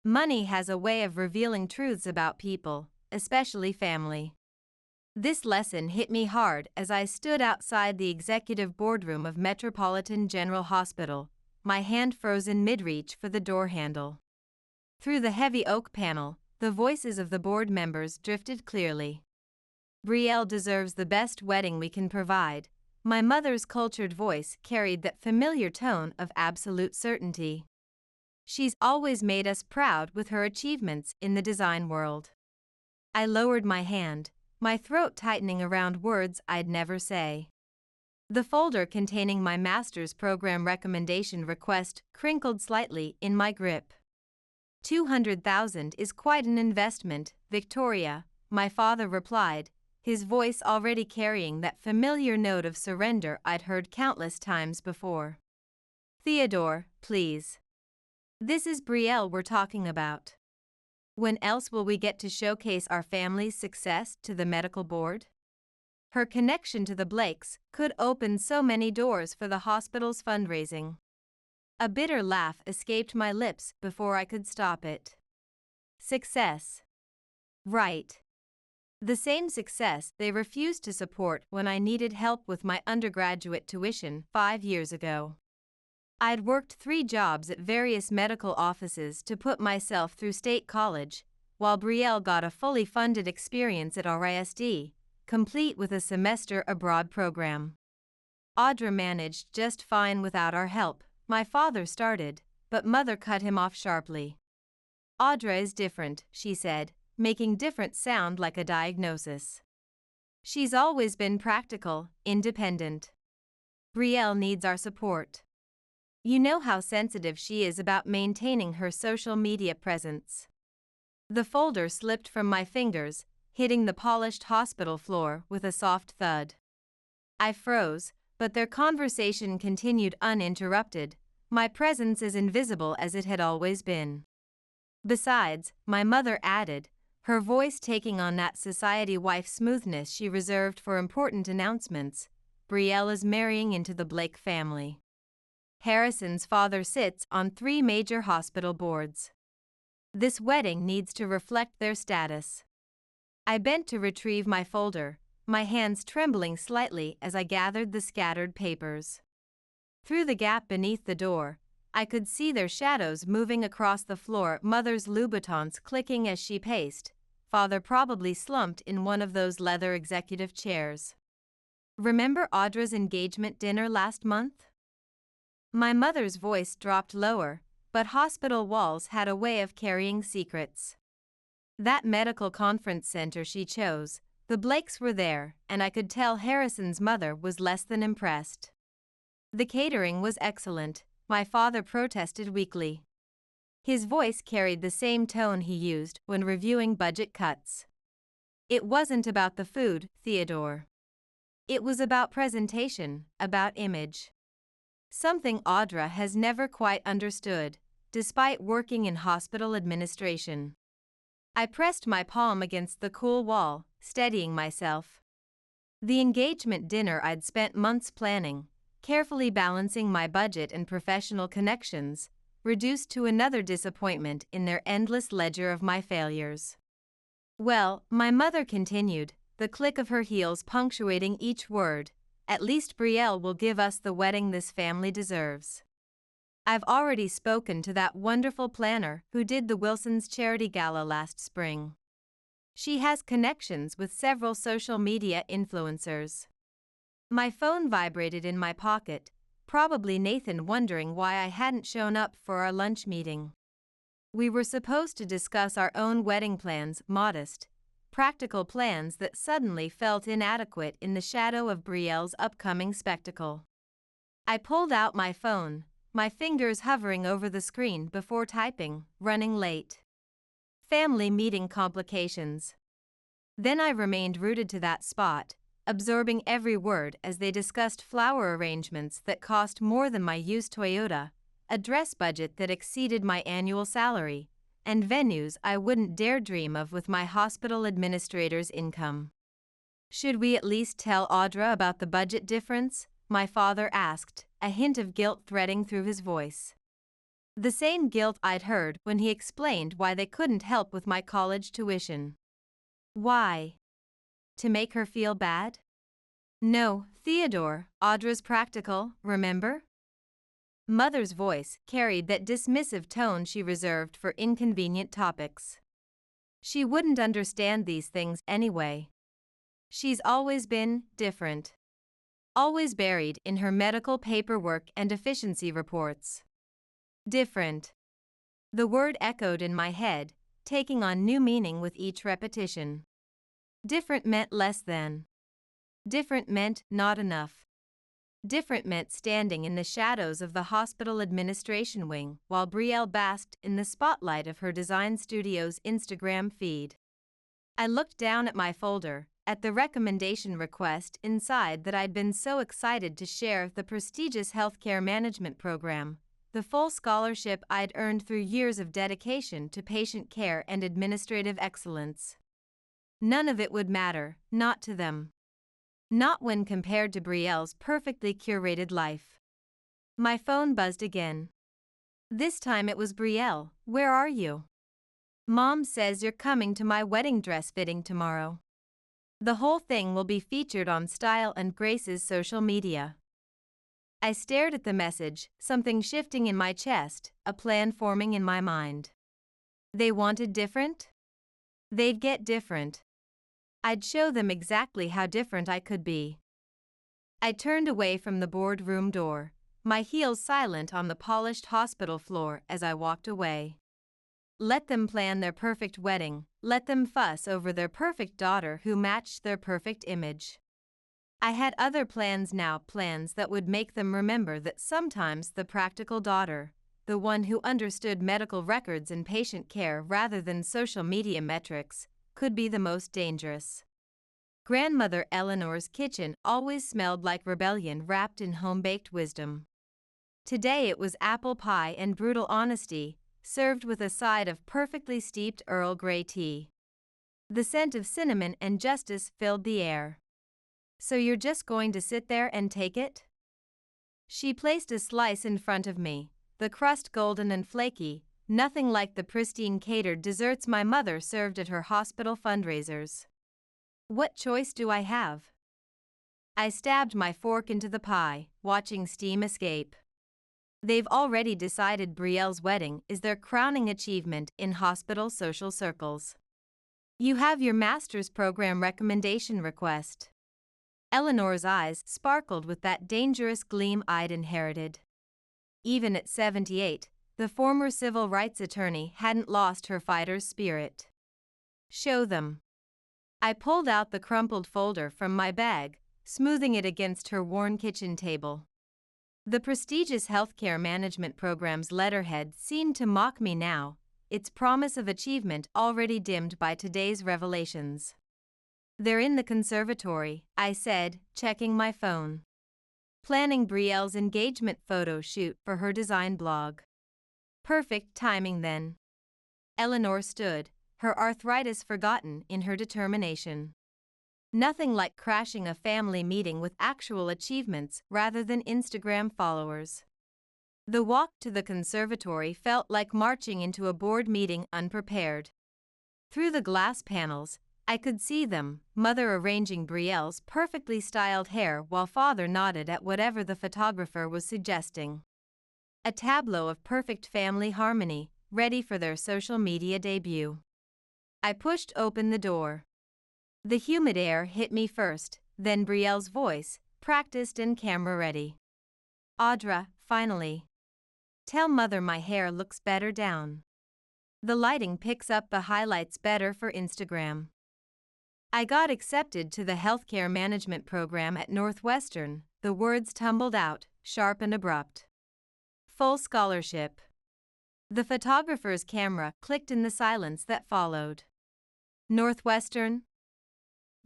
Money has a way of revealing truths about people, especially family. This lesson hit me hard as I stood outside the executive boardroom of Metropolitan General Hospital, my hand frozen mid-reach for the door handle. Through the heavy oak panel, the voices of the board members drifted clearly. Brielle deserves the best wedding we can provide. My mother's cultured voice carried that familiar tone of absolute certainty. She's always made us proud with her achievements in the design world. I lowered my hand, my throat tightening around words I'd never say. The folder containing my master's program recommendation request crinkled slightly in my grip. 200,000 is quite an investment, Victoria, my father replied, his voice already carrying that familiar note of surrender I'd heard countless times before. Theodore, please. This is Brielle we're talking about. When else will we get to showcase our family's success to the medical board? Her connection to the Blakes could open so many doors for the hospital's fundraising. A bitter laugh escaped my lips before I could stop it. Success. Right. The same success they refused to support when I needed help with my undergraduate tuition 5 years ago. I'd worked 3 jobs at various medical offices to put myself through state college, while Brielle got a fully funded experience at RISD, complete with a semester abroad program. Audra managed just fine without our help, my father started, but mother cut him off sharply. Audra is different, she said, making different sound like a diagnosis. She's always been practical, independent. Brielle needs our support. You know how sensitive she is about maintaining her social media presence. The folder slipped from my fingers, hitting the polished hospital floor with a soft thud. I froze, but their conversation continued uninterrupted, my presence as invisible as it had always been. Besides, my mother added, her voice taking on that society wife smoothness she reserved for important announcements, Brielle is marrying into the Blake family. Harrison's father sits on 3 major hospital boards. This wedding needs to reflect their status. I bent to retrieve my folder, my hands trembling slightly as I gathered the scattered papers. Through the gap beneath the door, I could see their shadows moving across the floor, mother's Louboutins clicking as she paced, father probably slumped in one of those leather executive chairs. Remember Audra's engagement dinner last month? My mother's voice dropped lower, but hospital walls had a way of carrying secrets. That medical conference center she chose, the Blakes were there, and I could tell Harrison's mother was less than impressed. The catering was excellent, my father protested weakly. His voice carried the same tone he used when reviewing budget cuts. It wasn't about the food, Theodore. It was about presentation, about image. Something Audra has never quite understood, despite working in hospital administration. I pressed my palm against the cool wall, steadying myself. The engagement dinner I'd spent months planning, carefully balancing my budget and professional connections, reduced to another disappointment in their endless ledger of my failures. Well, my mother continued, the click of her heels punctuating each word, at least Brielle will give us the wedding this family deserves. I've already spoken to that wonderful planner who did the Wilson's charity gala last spring. She has connections with several social media influencers. My phone vibrated in my pocket, probably Nathan wondering why I hadn't shown up for our lunch meeting. We were supposed to discuss our own wedding plans, modest, practical plans that suddenly felt inadequate in the shadow of Brielle's upcoming spectacle. I pulled out my phone, my fingers hovering over the screen before typing, running late. Family meeting complications. Then I remained rooted to that spot, absorbing every word as they discussed flower arrangements that cost more than my used Toyota, a dress budget that exceeded my annual salary, and venues I wouldn't dare dream of with my hospital administrator's income. Should we at least tell Audra about the budget difference? My father asked, a hint of guilt threading through his voice. The same guilt I'd heard when he explained why they couldn't help with my college tuition. Why? To make her feel bad? No, Theodore, Audra's practical, remember? Mother's voice carried that dismissive tone she reserved for inconvenient topics. She wouldn't understand these things anyway. She's always been different. Always buried in her medical paperwork and efficiency reports. Different. The word echoed in my head, taking on new meaning with each repetition. Different meant less than. Different meant not enough. Different meant standing in the shadows of the hospital administration wing while Brielle basked in the spotlight of her design studio's Instagram feed. I looked down at my folder, at the recommendation request inside that I'd been so excited to share the prestigious healthcare management program, the full scholarship I'd earned through years of dedication to patient care and administrative excellence. None of it would matter, not to them. Not when compared to Brielle's perfectly curated life. My phone buzzed again. This time it was Brielle. Where are you? Mom says you're coming to my wedding dress fitting tomorrow. The whole thing will be featured on Style and Grace's social media. I stared at the message, something shifting in my chest, a plan forming in my mind. They wanted different? They'd get different. I'd show them exactly how different I could be. I turned away from the boardroom door, my heels silent on the polished hospital floor as I walked away. Let them plan their perfect wedding, let them fuss over their perfect daughter who matched their perfect image. I had other plans now, plans that would make them remember that sometimes the practical daughter, the one who understood medical records and patient care rather than social media metrics, could be the most dangerous. Grandmother Eleanor's kitchen always smelled like rebellion wrapped in home-baked wisdom. Today it was apple pie and brutal honesty, served with a side of perfectly steeped Earl Grey tea. The scent of cinnamon and justice filled the air. So you're just going to sit there and take it? She placed a slice in front of me, the crust golden and flaky, nothing like the pristine catered desserts my mother served at her hospital fundraisers. What choice do I have? I stabbed my fork into the pie, watching steam escape. They've already decided Brielle's wedding is their crowning achievement in hospital social circles. You have your master's program recommendation request. Eleanor's eyes sparkled with that dangerous gleam I'd inherited. Even at 78, the former civil rights attorney hadn't lost her fighter's spirit. Show them. I pulled out the crumpled folder from my bag, smoothing it against her worn kitchen table. The prestigious healthcare management program's letterhead seemed to mock me now, its promise of achievement already dimmed by today's revelations. They're in the conservatory, I said, checking my phone. Planning Brielle's engagement photo shoot for her design blog. Perfect timing then. Eleanor stood, her arthritis forgotten in her determination. Nothing like crashing a family meeting with actual achievements rather than Instagram followers. The walk to the conservatory felt like marching into a board meeting unprepared. Through the glass panels, I could see them, Mother arranging Brielle's perfectly styled hair while Father nodded at whatever the photographer was suggesting. A tableau of perfect family harmony, ready for their social media debut. I pushed open the door. The humid air hit me first, then Brielle's voice, practiced and camera-ready. Audra, finally. Tell Mother my hair looks better down. The lighting picks up the highlights better for Instagram. I got accepted to the healthcare management program at Northwestern, the words tumbled out, sharp and abrupt. Full scholarship. The photographer's camera clicked in the silence that followed. Northwestern?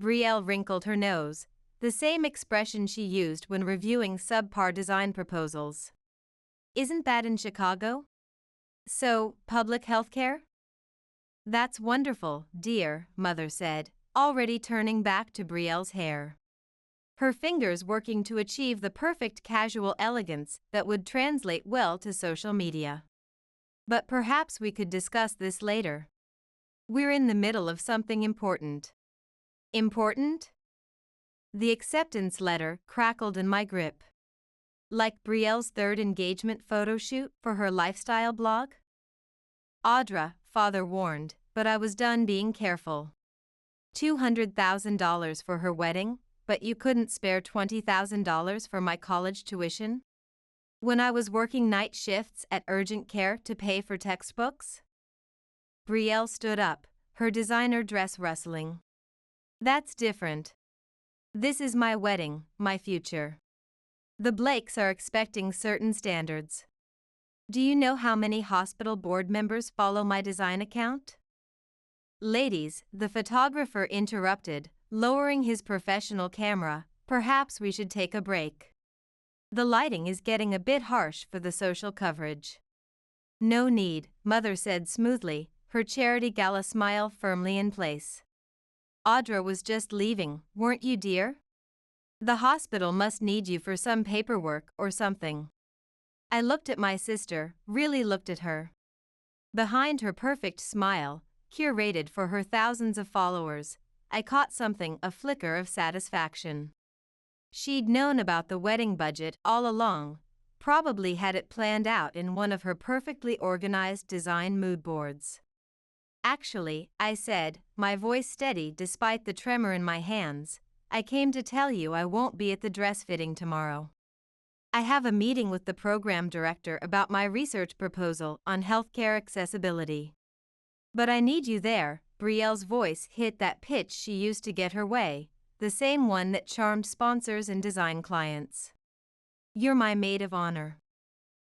Brielle wrinkled her nose, the same expression she used when reviewing subpar design proposals. Isn't that in Chicago? So, public healthcare? That's wonderful, dear, Mother said, already turning back to Brielle's hair. Her fingers working to achieve the perfect casual elegance that would translate well to social media. But perhaps we could discuss this later. We're in the middle of something important. Important? The acceptance letter crackled in my grip. Like Brielle's third engagement photo shoot for her lifestyle blog? Audra, father warned, but I was done being careful. $200,000 for her wedding, but you couldn't spare $20,000 for my college tuition? When I was working night shifts at urgent care to pay for textbooks? Brielle stood up, her designer dress rustling. That's different. This is my wedding, my future. The Blakes are expecting certain standards. Do you know how many hospital board members follow my design account? Ladies, the photographer interrupted, lowering his professional camera. Perhaps we should take a break. The lighting is getting a bit harsh for the social coverage. No need, Mother said smoothly, her charity gala smile firmly in place. Audra was just leaving, weren't you, dear? The hospital must need you for some paperwork or something. I looked at my sister, really looked at her. Behind her perfect smile, curated for her thousands of followers, I caught something, a flicker of satisfaction. She'd known about the wedding budget all along, probably had it planned out in one of her perfectly organized design mood boards. Actually, I said, my voice steady despite the tremor in my hands, I came to tell you I won't be at the dress fitting tomorrow. I have a meeting with the program director about my research proposal on healthcare accessibility. But I need you there. Brielle's voice hit that pitch she used to get her way, the same one that charmed sponsors and design clients. You're my maid of honor.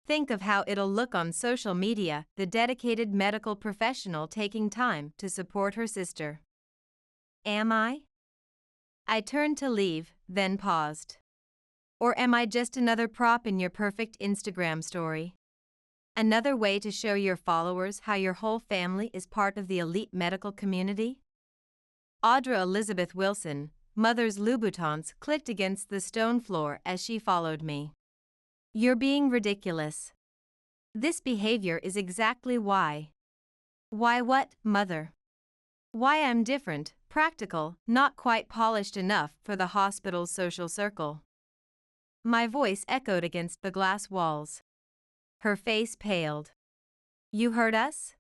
Think of how it'll look on social media, the dedicated medical professional taking time to support her sister. Am I? I turned to leave, then paused. Or am I just another prop in your perfect Instagram story? Another way to show your followers how your whole family is part of the elite medical community? Audra Elizabeth Wilson, Mother's Louboutins, clicked against the stone floor as she followed me. You're being ridiculous. This behavior is exactly why. Why what, Mother? Why I'm different, practical, not quite polished enough for the hospital's social circle. My voice echoed against the glass walls. Her face paled. You heard us?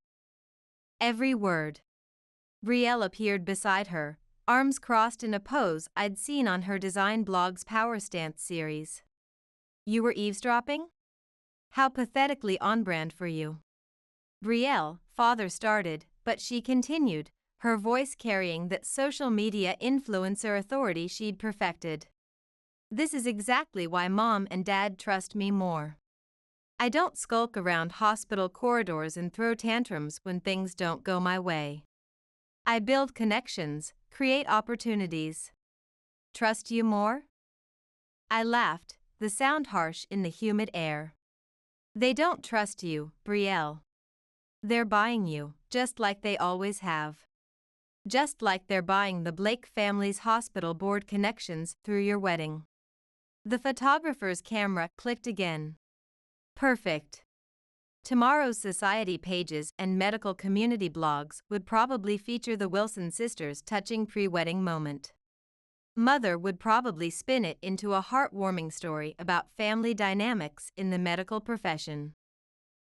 Every word. Brielle appeared beside her, arms crossed in a pose I'd seen on her design blog's Power Stance series. You were eavesdropping? How pathetically on-brand for you. Brielle, father started, but she continued, her voice carrying that social media influencer authority she'd perfected. This is exactly why Mom and Dad trust me more. I don't skulk around hospital corridors and throw tantrums when things don't go my way. I build connections, create opportunities. Trust you more? I laughed, the sound harsh in the humid air. They don't trust you, Brielle. They're buying you, just like they always have. Just like they're buying the Blake family's hospital board connections through your wedding. The photographer's camera clicked again. Perfect. Tomorrow's society pages and medical community blogs would probably feature the Wilson sisters' touching pre-wedding moment. Mother would probably spin it into a heartwarming story about family dynamics in the medical profession.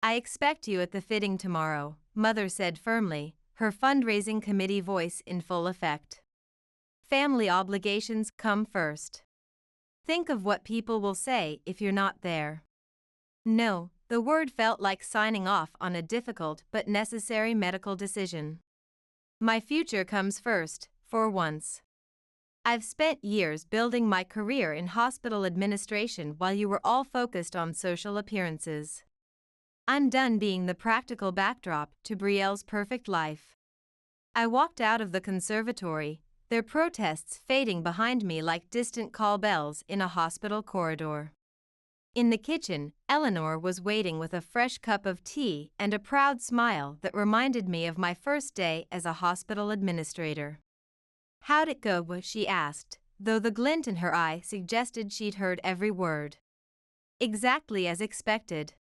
I expect you at the fitting tomorrow, Mother said firmly, her fundraising committee voice in full effect. Family obligations come first. Think of what people will say if you're not there. No, the word felt like signing off on a difficult but necessary medical decision. My future comes first, for once. I've spent years building my career in hospital administration while you were all focused on social appearances. I'm done being the practical backdrop to Brielle's perfect life. I walked out of the conservatory, their protests fading behind me like distant call bells in a hospital corridor. In the kitchen, Eleanor was waiting with a fresh cup of tea and a proud smile that reminded me of my first day as a hospital administrator. How'd it go? She asked, though the glint in her eye suggested she'd heard every word. Exactly as expected.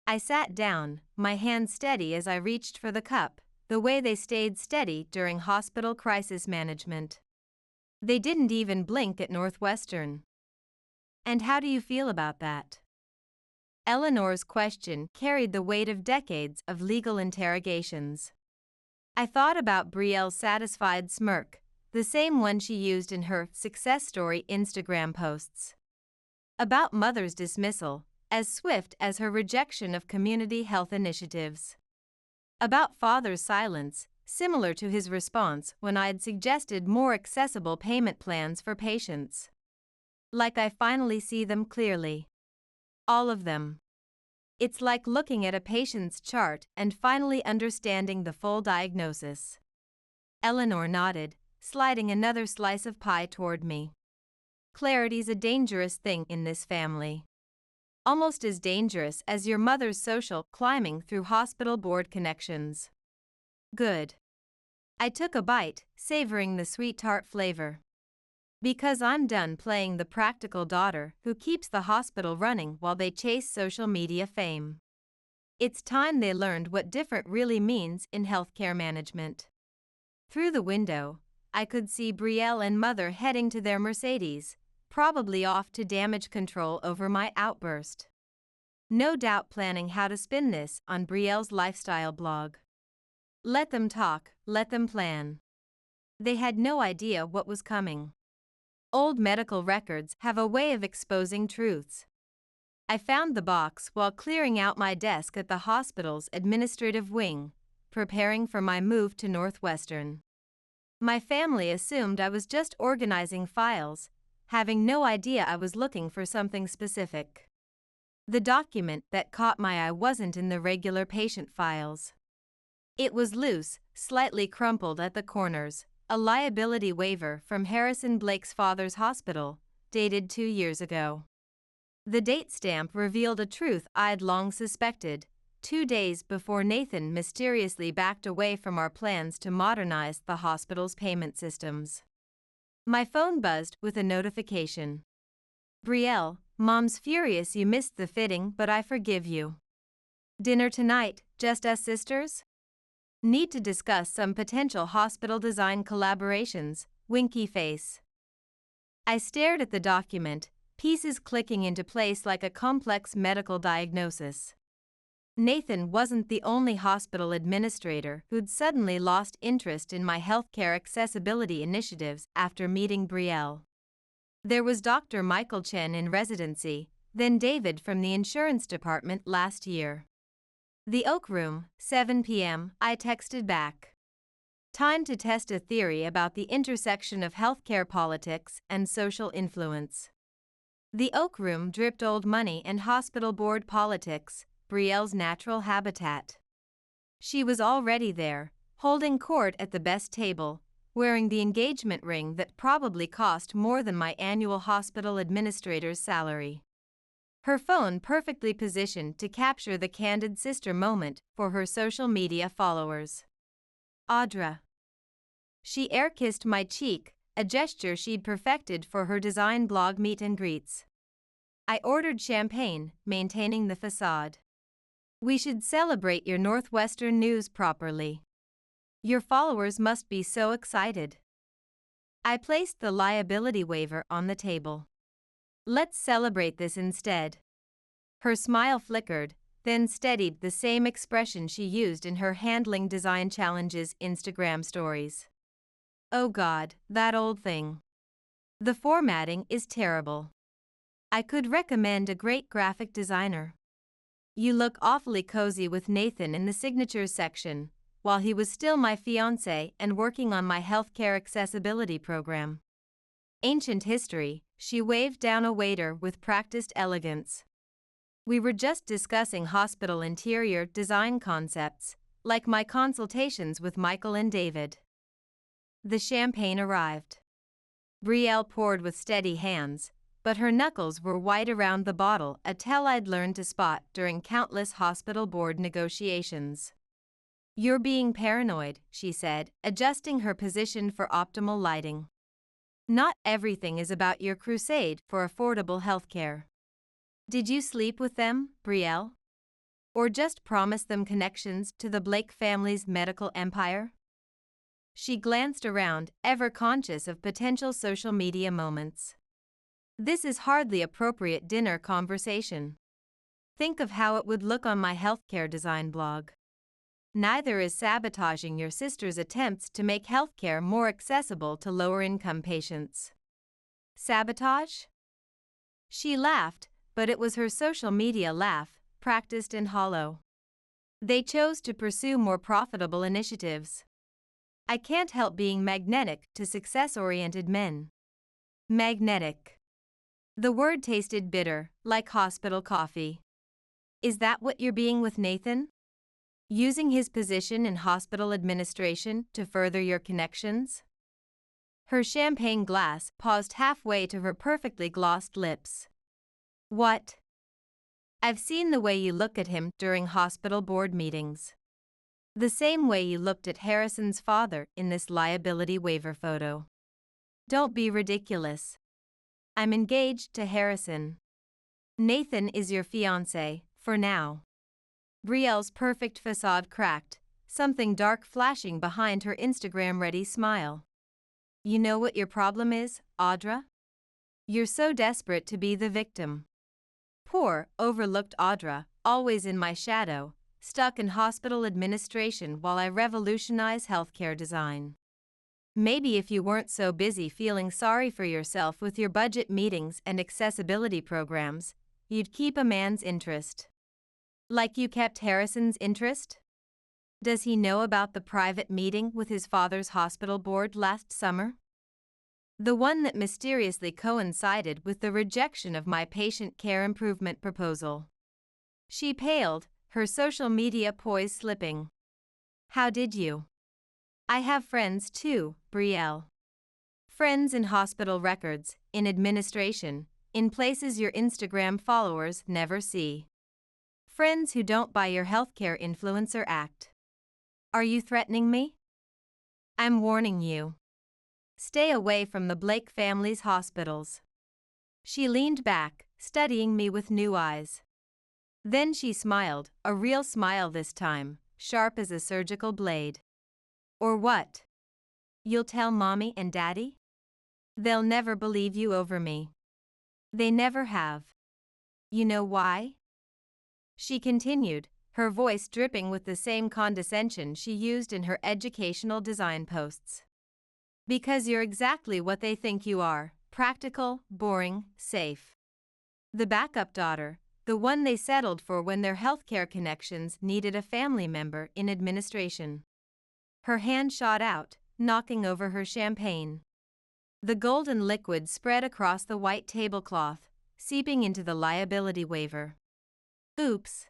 I sat down, my hands steady as I reached for the cup, the way they stayed steady during hospital crisis management. They didn't even blink at Northwestern. And how do you feel about that? Eleanor's question carried the weight of decades of legal interrogations. I thought about Brielle's satisfied smirk, the same one she used in her success story Instagram posts. About mother's dismissal, as swift as her rejection of community health initiatives. About father's silence, similar to his response when I'd suggested more accessible payment plans for patients. Like I finally see them clearly. All of them. It's like looking at a patient's chart and finally understanding the full diagnosis. Eleanor nodded, sliding another slice of pie toward me. Clarity's a dangerous thing in this family. Almost as dangerous as your mother's social climbing through hospital board connections. Good. I took a bite, savoring the sweet tart flavor. Because I'm done playing the practical daughter who keeps the hospital running while they chase social media fame. It's time they learned what different really means in healthcare management. Through the window, I could see Brielle and Mother heading to their Mercedes, probably off to damage control over my outburst. No doubt planning how to spin this on Brielle's lifestyle blog. Let them talk, let them plan. They had no idea what was coming. Old medical records have a way of exposing truths. I found the box while clearing out my desk at the hospital's administrative wing, preparing for my move to Northwestern. My family assumed I was just organizing files, having no idea I was looking for something specific. The document that caught my eye wasn't in the regular patient files. It was loose, slightly crumpled at the corners, a liability waiver from Harrison Blake's father's hospital, dated 2 years ago. The date stamp revealed a truth I'd long suspected, 2 days before Nathan mysteriously backed away from our plans to modernize the hospital's payment systems. My phone buzzed with a notification. Brielle, Mom's furious you missed the fitting, but I forgive you. Dinner tonight, just us sisters? Need to discuss some potential hospital design collaborations, winky face. I stared at the document, pieces clicking into place like a complex medical diagnosis. Nathan wasn't the only hospital administrator who'd suddenly lost interest in my healthcare accessibility initiatives after meeting Brielle. There was Dr. Michael Chen in residency, then David from the insurance department last year. The Oak Room, 7 p.m., I texted back. Time to test a theory about the intersection of healthcare politics and social influence. The Oak Room dripped old money and hospital board politics, Brielle's natural habitat. She was already there, holding court at the best table, wearing the engagement ring that probably cost more than my annual hospital administrator's salary. Her phone perfectly positioned to capture the candid sister moment for her social media followers. Audra. She air-kissed my cheek, a gesture she'd perfected for her design blog meet and greets. I ordered champagne, maintaining the facade. We should celebrate your Northwestern news properly. Your followers must be so excited. I placed the liability waiver on the table. Let's celebrate this instead. Her smile flickered, then steadied the same expression she used in her Handling Design Challenges Instagram stories. Oh God, that old thing. The formatting is terrible. I could recommend a great graphic designer. You look awfully cozy with Nathan in the signatures section, while he was still my fiancé and working on my healthcare accessibility program. Ancient history, she waved down a waiter with practiced elegance. We were just discussing hospital interior design concepts, like my consultations with Michael and David. The champagne arrived. Brielle poured with steady hands, but her knuckles were white around the bottle, a tell I'd learned to spot during countless hospital board negotiations. You're being paranoid, she said, adjusting her position for optimal lighting. Not everything is about your crusade for affordable healthcare. Did you sleep with them, Brielle? Or just promise them connections to the Blake family's medical empire? She glanced around, ever conscious of potential social media moments. This is hardly appropriate dinner conversation. Think of how it would look on my healthcare design blog. Neither is sabotaging your sister's attempts to make healthcare more accessible to lower-income patients. Sabotage? She laughed, but it was her social media laugh, practiced in hollow. They chose to pursue more profitable initiatives. I can't help being magnetic to success-oriented men. Magnetic. The word tasted bitter, like hospital coffee. Is that what you're being with Nathan? Using his position in hospital administration to further your connections? Her champagne glass paused halfway to her perfectly glossed lips. What? I've seen the way you look at him during hospital board meetings. The same way you looked at Harrison's father in this liability waiver photo. Don't be ridiculous. I'm engaged to Harrison. Nathan is your fiancé, for now. Brielle's perfect facade cracked, something dark flashing behind her Instagram-ready smile. You know what your problem is, Audra? You're so desperate to be the victim. Poor, overlooked Audra, always in my shadow, stuck in hospital administration while I revolutionize healthcare design. Maybe if you weren't so busy feeling sorry for yourself with your budget meetings and accessibility programs, you'd keep a man's interest. Like you kept Harrison's interest? Does he know about the private meeting with his father's hospital board last summer? The one that mysteriously coincided with the rejection of my patient care improvement proposal. She paled, her social media poise slipping. How did you? I have friends too, Brielle. Friends in hospital records, in administration, in places your Instagram followers never see. Friends who don't buy your healthcare influencer act. Are you threatening me? I'm warning you. Stay away from the Blake family's hospitals. She leaned back, studying me with new eyes. Then she smiled, a real smile this time, sharp as a surgical blade. Or what? You'll tell Mommy and Daddy? They'll never believe you over me. They never have. You know why? She continued, her voice dripping with the same condescension she used in her educational design posts. Because you're exactly what they think you are, practical, boring, safe. The backup daughter, the one they settled for when their healthcare connections needed a family member in administration. Her hand shot out, knocking over her champagne. The golden liquid spread across the white tablecloth, seeping into the liability waiver. Oops.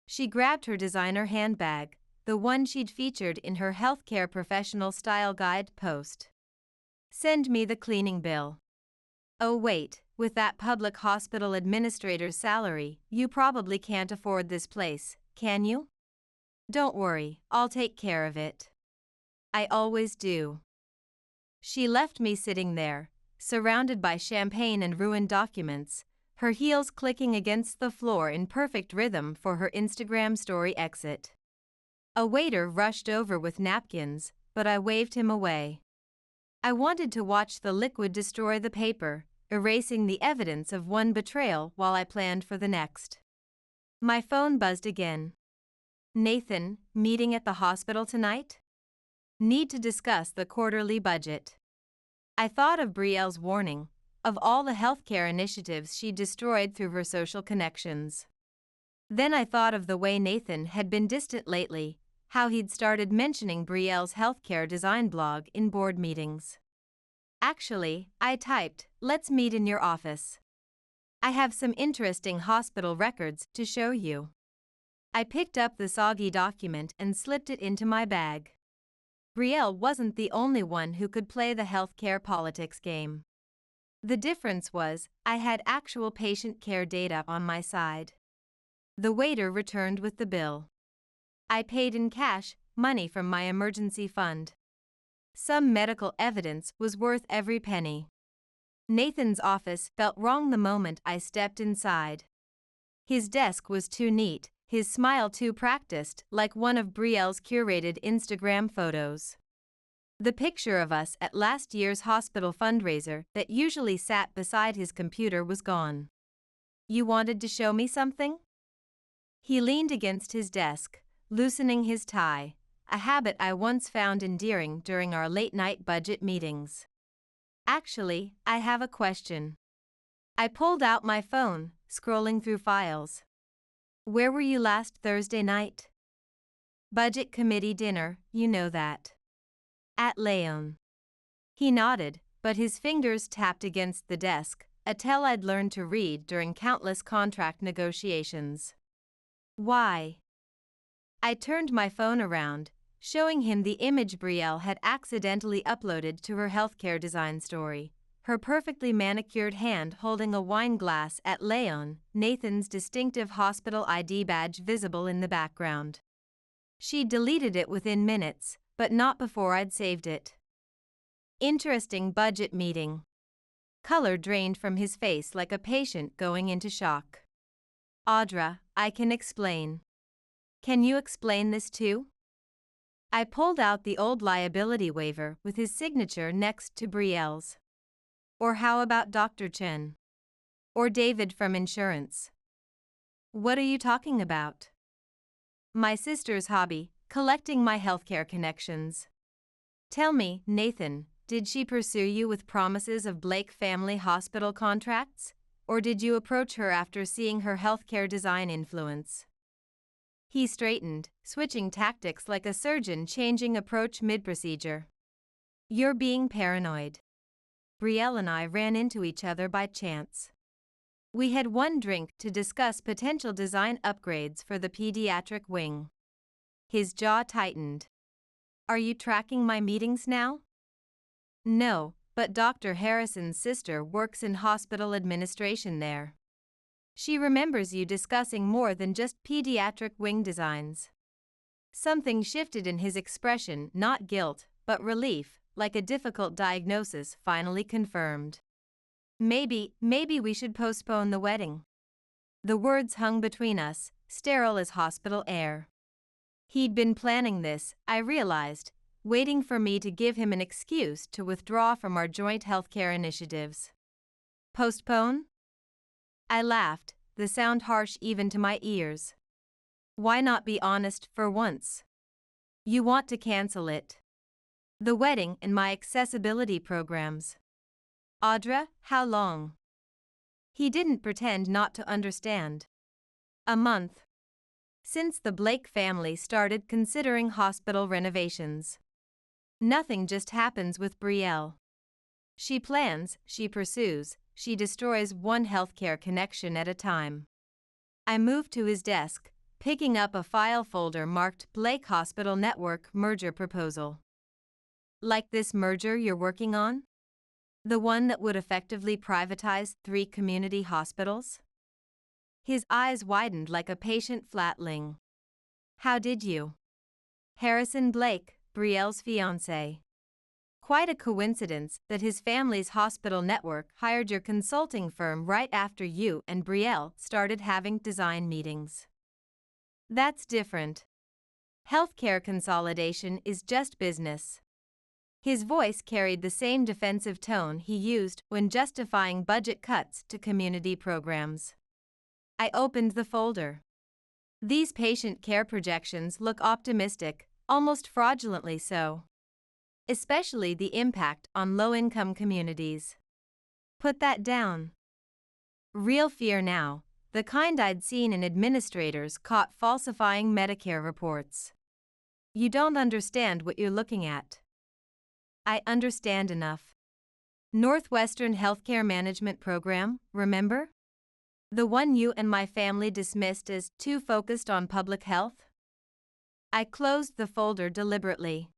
She grabbed her designer handbag, the one she'd featured in her healthcare professional style guide post. Send me the cleaning bill. Oh wait, with that public hospital administrator's salary, you probably can't afford this place, can you? Don't worry, I'll take care of it. I always do. She left me sitting there, surrounded by champagne and ruined documents, her heels clicking against the floor in perfect rhythm for her Instagram story exit. A waiter rushed over with napkins, but I waved him away. I wanted to watch the liquid destroy the paper, erasing the evidence of one betrayal while I planned for the next. My phone buzzed again. Nathan, meeting at the hospital tonight? Need to discuss the quarterly budget. I thought of Brielle's warning, of all the healthcare initiatives she destroyed through her social connections. Then I thought of the way Nathan had been distant lately, how he'd started mentioning Brielle's healthcare design blog in board meetings. Actually, I typed, let's meet in your office. I have some interesting hospital records to show you. I picked up the soggy document and slipped it into my bag. Brielle wasn't the only one who could play the healthcare politics game. The difference was, I had actual patient care data on my side. The waiter returned with the bill. I paid in cash, money from my emergency fund. Some medical evidence was worth every penny. Nathan's office felt wrong the moment I stepped inside. His desk was too neat, his smile too practiced, like one of Brielle's curated Instagram photos. The picture of us at last year's hospital fundraiser that usually sat beside his computer was gone. You wanted to show me something? He leaned against his desk, loosening his tie, a habit I once found endearing during our late-night budget meetings. Actually, I have a question. I pulled out my phone, scrolling through files. Where were you last Thursday night? Budget committee dinner, you know that. At Leon. He nodded, but his fingers tapped against the desk, a tell I'd learned to read during countless contract negotiations. Why? I turned my phone around, showing him the image Brielle had accidentally uploaded to her healthcare design story, her perfectly manicured hand holding a wine glass at Leon, Nathan's distinctive hospital ID badge visible in the background. She'd deleted it within minutes, but not before I'd saved it. Interesting budget meeting. Color drained from his face like a patient going into shock. Audra, I can explain. Can you explain this too? I pulled out the old liability waiver with his signature next to Brielle's. Or how about Dr. Chen? Or David from insurance? What are you talking about? My sister's hobby, collecting my healthcare connections. Tell me, Nathan, did she pursue you with promises of Blake family hospital contracts? Or did you approach her after seeing her healthcare design influence? He straightened, switching tactics like a surgeon changing approach mid-procedure. You're being paranoid. Brielle and I ran into each other by chance. We had one drink to discuss potential design upgrades for the pediatric wing. His jaw tightened. Are you tracking my meetings now? No, but Dr. Harrison's sister works in hospital administration there. She remembers you discussing more than just pediatric wing designs. Something shifted in his expression, not guilt, but relief, like a difficult diagnosis finally confirmed. Maybe we should postpone the wedding. The words hung between us, sterile as hospital air. He'd been planning this, I realized, waiting for me to give him an excuse to withdraw from our joint healthcare initiatives. Postpone? I laughed, the sound harsh even to my ears. Why not be honest for once? You want to cancel it. The wedding and my accessibility programs. Audra, how long? He didn't pretend not to understand. A month. Since the Blake family started considering hospital renovations. Nothing just happens with Brielle. She plans, she pursues, she destroys one healthcare connection at a time. I moved to his desk, picking up a file folder marked Blake Hospital Network Merger Proposal. Like this merger you're working on? The one that would effectively privatize 3 community hospitals? His eyes widened like a patient flatling. How did you? Harrison Blake, Brielle's fiancé. Quite a coincidence that his family's hospital network hired your consulting firm right after you and Brielle started having design meetings. That's different. Healthcare consolidation is just business. His voice carried the same defensive tone he used when justifying budget cuts to community programs. I opened the folder. These patient care projections look optimistic, almost fraudulently so. Especially the impact on low-income communities. Put that down. Real fear now, the kind I'd seen in administrators caught falsifying Medicare reports. You don't understand what you're looking at. I understand enough. Northwestern Healthcare Management Program, remember? The one you and my family dismissed as too focused on public health? I closed the folder deliberately.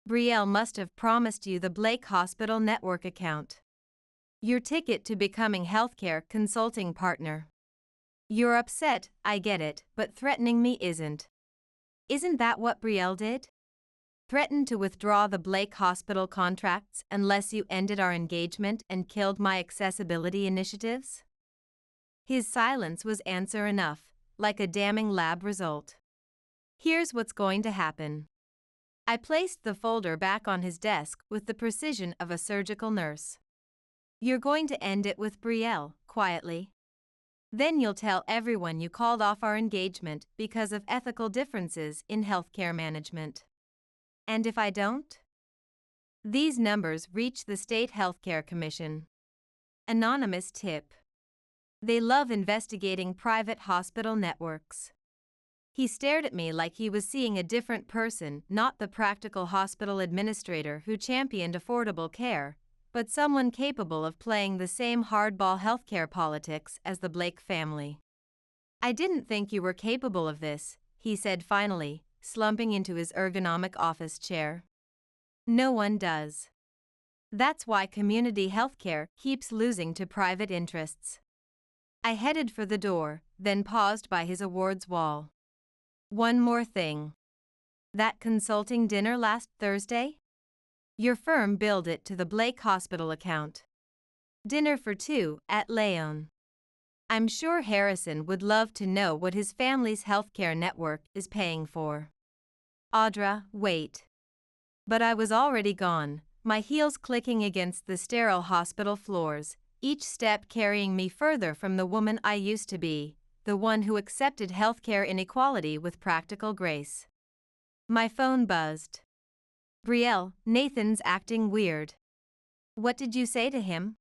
Brielle must have promised you the Blake Hospital Network account. Your ticket to becoming healthcare consulting partner. You're upset, I get it, but threatening me isn't. Isn't that what Brielle did? Threatened to withdraw the Blake Hospital contracts unless you ended our engagement and killed my accessibility initiatives? His silence was answer enough, like a damning lab result. Here's what's going to happen. I placed the folder back on his desk with the precision of a surgical nurse. You're going to end it with Brielle, quietly. Then you'll tell everyone you called off our engagement because of ethical differences in healthcare management. And if I don't? These numbers reach the State Healthcare Commission. Anonymous tip. They love investigating private hospital networks. He stared at me like he was seeing a different person, not the practical hospital administrator who championed affordable care, but someone capable of playing the same hardball healthcare politics as the Blake family. I didn't think you were capable of this, he said finally, slumping into his ergonomic office chair. No one does. That's why community healthcare keeps losing to private interests. I headed for the door, then paused by his awards wall. One more thing. That consulting dinner last Thursday? Your firm billed it to the Blake Hospital account. Dinner for two at Leon. I'm sure Harrison would love to know what his family's healthcare network is paying for. Audra, wait. But I was already gone, my heels clicking against the sterile hospital floors, each step carrying me further from the woman I used to be, the one who accepted healthcare inequality with practical grace. My phone buzzed. Brielle, Nathan's acting weird. What did you say to him?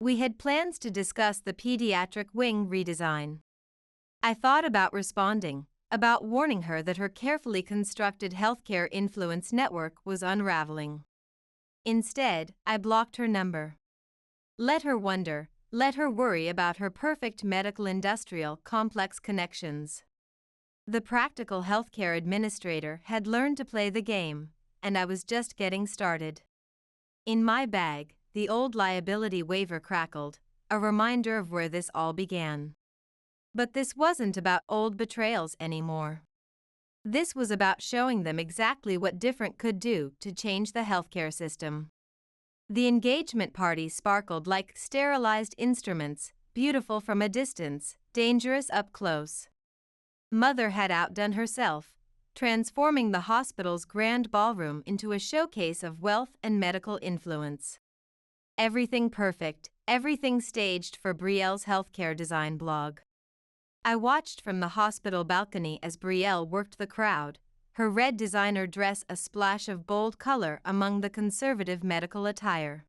We had plans to discuss the pediatric wing redesign. I thought about responding, about warning her that her carefully constructed healthcare influence network was unraveling. Instead, I blocked her number. Let her wonder, let her worry about her perfect medical industrial complex connections. The practical healthcare administrator had learned to play the game, and I was just getting started. In my bag, the old liability waiver crackled, a reminder of where this all began. But this wasn't about old betrayals anymore. This was about showing them exactly what different could do to change the healthcare system. The engagement party sparkled like sterilized instruments, beautiful from a distance, dangerous up close. Mother had outdone herself, transforming the hospital's grand ballroom into a showcase of wealth and medical influence. Everything perfect, everything staged for Brielle's healthcare design blog. I watched from the hospital balcony as Brielle worked the crowd, her red designer dress a splash of bold color among the conservative medical attire.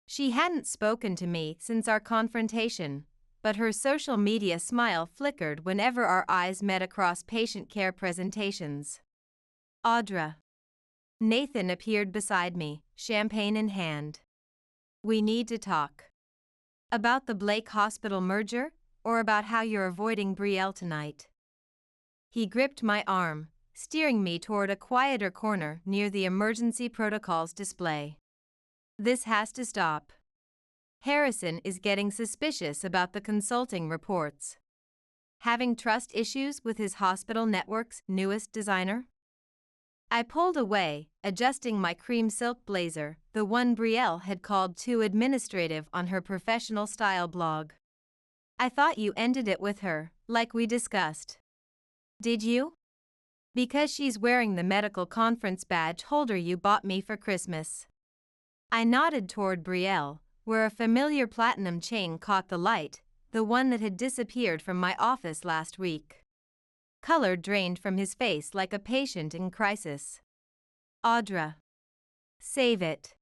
She hadn't spoken to me since our confrontation, but her social media smile flickered whenever our eyes met across patient care presentations. Audra. Nathan appeared beside me, champagne in hand. We need to talk. About the Blake Hospital merger, or about how you're avoiding Brielle tonight? He gripped my arm, steering me toward a quieter corner near the emergency protocols display. This has to stop. Harrison is getting suspicious about the consulting reports. Having trust issues with his hospital network's newest designer? I pulled away, adjusting my cream silk blazer, the one Brielle had called too administrative on her professional style blog. I thought you ended it with her, like we discussed. Did you? Because she's wearing the medical conference badge holder you bought me for Christmas. I nodded toward Brielle, where a familiar platinum chain caught the light, the one that had disappeared from my office last week. Color drained from his face like a patient in crisis. Audra. Save it.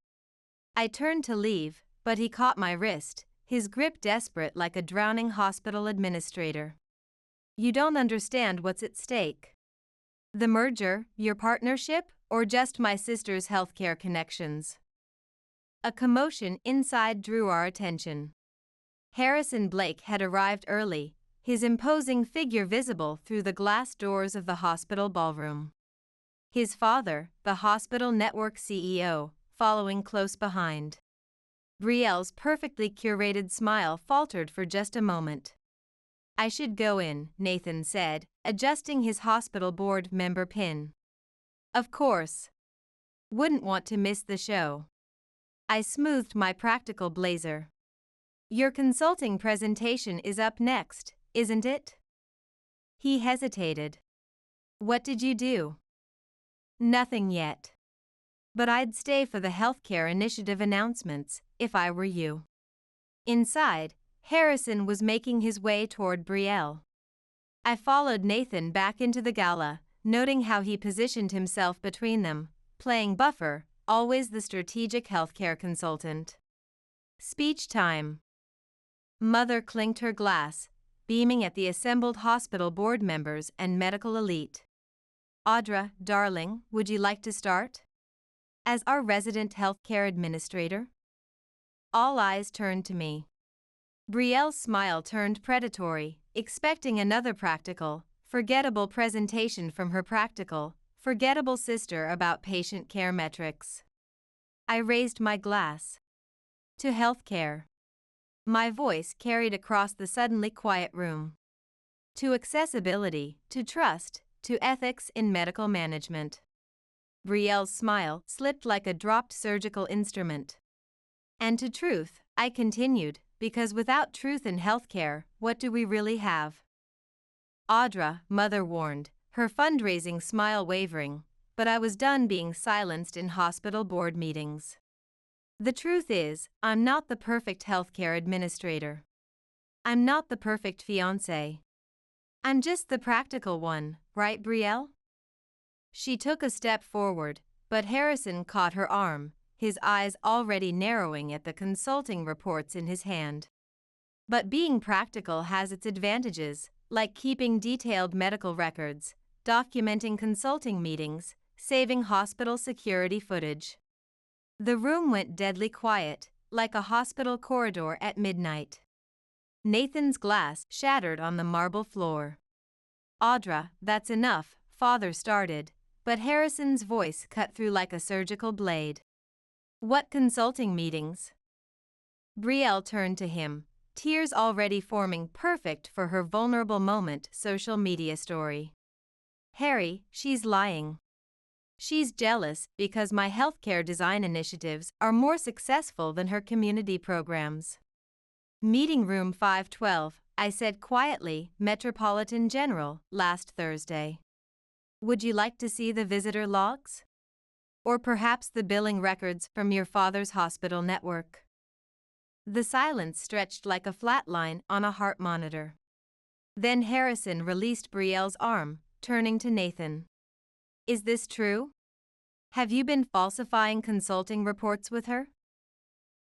I turned to leave, but he caught my wrist, his grip desperate like a drowning hospital administrator. You don't understand what's at stake. The merger, your partnership, or just my sister's healthcare connections? A commotion inside drew our attention. Harrison Blake had arrived early, his imposing figure visible through the glass doors of the hospital ballroom. His father, the hospital network CEO, following close behind. Brielle's perfectly curated smile faltered for just a moment. I should go in, Nathan said, adjusting his hospital board member pin. Of course. Wouldn't want to miss the show. I smoothed my practical blazer. Your consulting presentation is up next, isn't it? He hesitated. What did you do? Nothing yet. But I'd stay for the healthcare initiative announcements, if I were you. Inside, Harrison was making his way toward Brielle. I followed Nathan back into the gala, noting how he positioned himself between them, playing buffer, always the strategic healthcare consultant. Speech time. Mother clinked her glass, beaming at the assembled hospital board members and medical elite. Audra, darling, would you like to start? As our resident healthcare administrator? All eyes turned to me. Brielle's smile turned predatory, expecting another practical, forgettable presentation from her practical, forgettable sister about patient care metrics. I raised my glass. To healthcare. My voice carried across the suddenly quiet room. To accessibility, to trust, to ethics in medical management. Brielle's smile slipped like a dropped surgical instrument. And to truth, I continued, because without truth in healthcare, what do we really have? Audra, Mother warned, her fundraising smile wavering, but I was done being silenced in hospital board meetings. The truth is, I'm not the perfect healthcare administrator. I'm not the perfect fiancé. I'm just the practical one, right, Brielle? She took a step forward, but Harrison caught her arm, his eyes already narrowing at the consulting reports in his hand. But being practical has its advantages, like keeping detailed medical records, documenting consulting meetings, saving hospital security footage. The room went deadly quiet, like a hospital corridor at midnight. Nathan's glass shattered on the marble floor. Audra, that's enough, Father started, but Harrison's voice cut through like a surgical blade. What consulting meetings? Brielle turned to him, tears already forming perfect for her vulnerable moment social media story. Harry, she's lying. She's jealous because my healthcare design initiatives are more successful than her community programs. Meeting room 512, I said quietly, Metropolitan General, last Thursday. Would you like to see the visitor logs? Or perhaps the billing records from your father's hospital network? The silence stretched like a flat line on a heart monitor. Then Harrison released Brielle's arm, turning to Nathan. Is this true? Have you been falsifying consulting reports with her?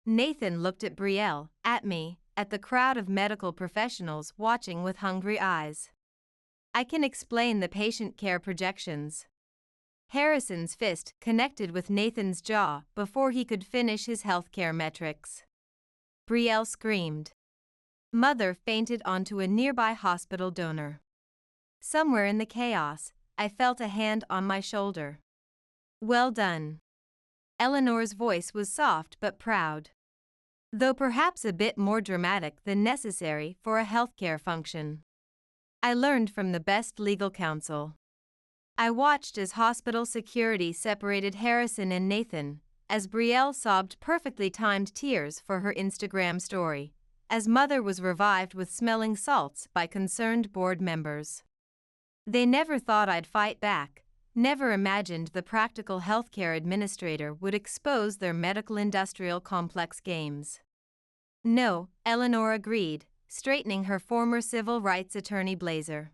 Nathan looked at Brielle, at me, at the crowd of medical professionals watching with hungry eyes. I can explain the patient care projections. Harrison's fist connected with Nathan's jaw before he could finish his healthcare metrics. Brielle screamed. Mother fainted onto a nearby hospital donor. Somewhere in the chaos, I felt a hand on my shoulder. Well done. Eleanor's voice was soft but proud. Though perhaps a bit more dramatic than necessary for a healthcare function. I learned from the best legal counsel. I watched as hospital security separated Harrison and Nathan, as Brielle sobbed perfectly timed tears for her Instagram story, as Mother was revived with smelling salts by concerned board members. They never thought I'd fight back, never imagined the practical healthcare administrator would expose their medical industrial complex games. No, Eleanor agreed, straightening her former civil rights attorney blazer.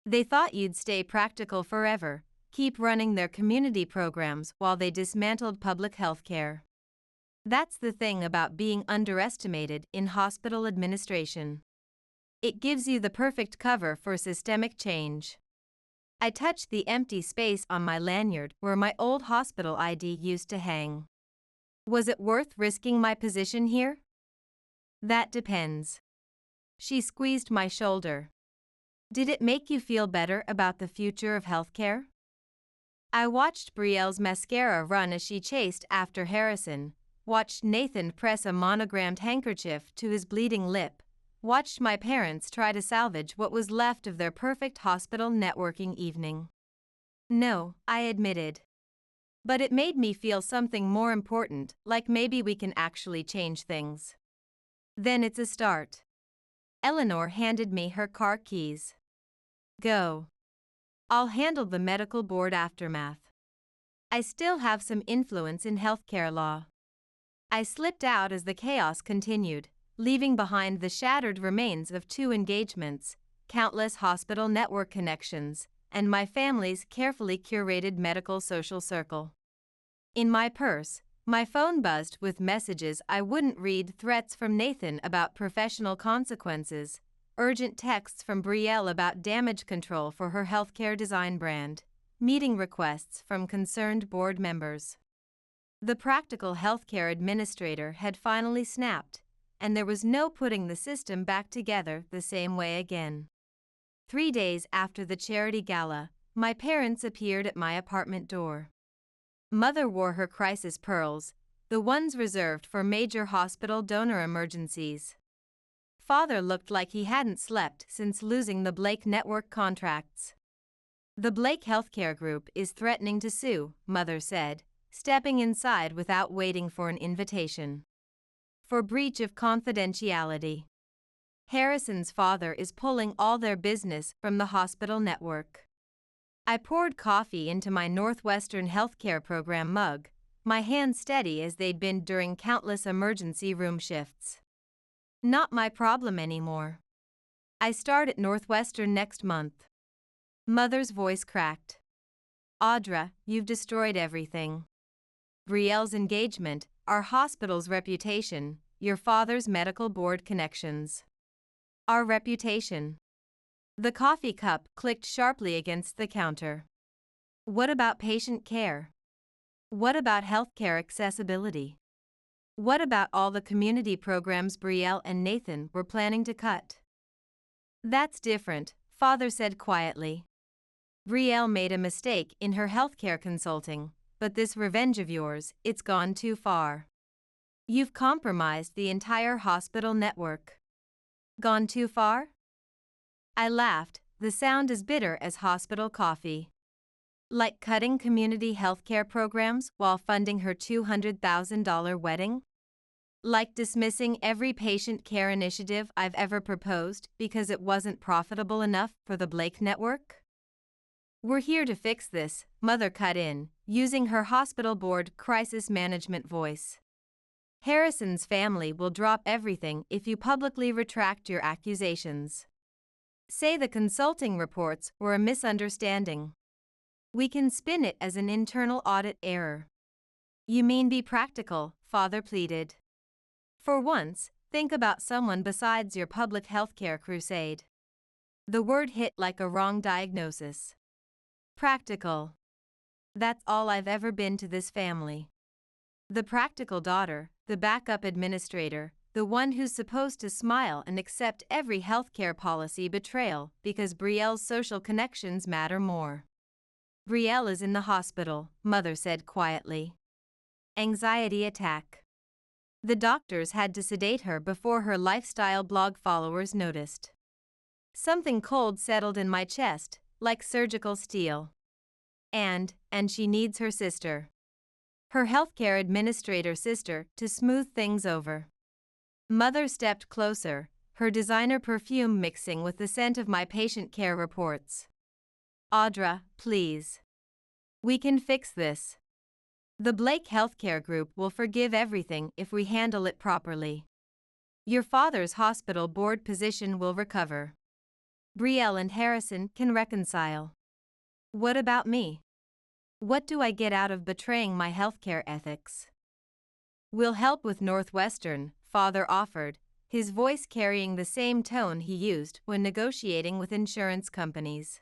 They thought you'd stay practical forever, keep running their community programs while they dismantled public health care. That's the thing about being underestimated in hospital administration. It gives you the perfect cover for systemic change. I touched the empty space on my lanyard where my old hospital ID used to hang. Was it worth risking my position here? That depends. She squeezed my shoulder. Did it make you feel better about the future of healthcare? I watched Brielle's mascara run as she chased after Harrison, watched Nathan press a monogrammed handkerchief to his bleeding lip, watched my parents try to salvage what was left of their perfect hospital networking evening. No, I admitted. But it made me feel something more important, like maybe we can actually change things. Then it's a start. Eleanor handed me her car keys. Go. I'll handle the medical board aftermath. I still have some influence in healthcare law. I slipped out as the chaos continued, leaving behind the shattered remains of 2 engagements, countless hospital network connections, and my family's carefully curated medical social circle. In my purse, my phone buzzed with messages I wouldn't read, threats from Nathan about professional consequences, urgent texts from Brielle about damage control for her healthcare design brand, meeting requests from concerned board members. The practical healthcare administrator had finally snapped, and there was no putting the system back together the same way again. 3 days after the charity gala, my parents appeared at my apartment door. Mother wore her crisis pearls, the ones reserved for major hospital donor emergencies. Father looked like he hadn't slept since losing the Blake network contracts. The Blake Healthcare Group is threatening to sue, Mother said, stepping inside without waiting for an invitation. For breach of confidentiality. Harrison's father is pulling all their business from the hospital network. I poured coffee into my Northwestern Healthcare Program mug, my hands steady as they'd been during countless emergency room shifts. Not my problem anymore. I start at Northwestern next month. Mother's voice cracked. Audra, you've destroyed everything. Brielle's engagement, our hospital's reputation, your father's medical board connections. Our reputation. The coffee cup clicked sharply against the counter. What about patient care? What about healthcare accessibility? What about all the community programs Brielle and Nathan were planning to cut? That's different, Father said quietly. Brielle made a mistake in her healthcare consulting, but this revenge of yours, it's gone too far. You've compromised the entire hospital network. Gone too far? I laughed, the sound as bitter as hospital coffee. Like cutting community healthcare programs while funding her $200,000 wedding? Like dismissing every patient care initiative I've ever proposed because it wasn't profitable enough for the Blake network? We're here to fix this, Mother cut in, using her hospital board crisis management voice. Harrison's family will drop everything if you publicly retract your accusations. Say the consulting reports were a misunderstanding. We can spin it as an internal audit error. You mean be practical, Father pleaded. For once, think about someone besides your public healthcare crusade. The word hit like a wrong diagnosis. Practical. That's all I've ever been to this family. The practical daughter, the backup administrator, the one who's supposed to smile and accept every healthcare policy betrayal because Brielle's social connections matter more. Brielle is in the hospital, Mother said quietly. Anxiety attack. The doctors had to sedate her before her lifestyle blog followers noticed. Something cold settled in my chest, like surgical steel. And she needs her sister. Her healthcare administrator sister to smooth things over. Mother stepped closer, her designer perfume mixing with the scent of my patient care reports. Audra, please. We can fix this. The Blake Healthcare Group will forgive everything if we handle it properly. Your father's hospital board position will recover. Brielle and Harrison can reconcile. What about me? What do I get out of betraying my healthcare ethics? We'll help with Northwestern, Father offered, his voice carrying the same tone he used when negotiating with insurance companies.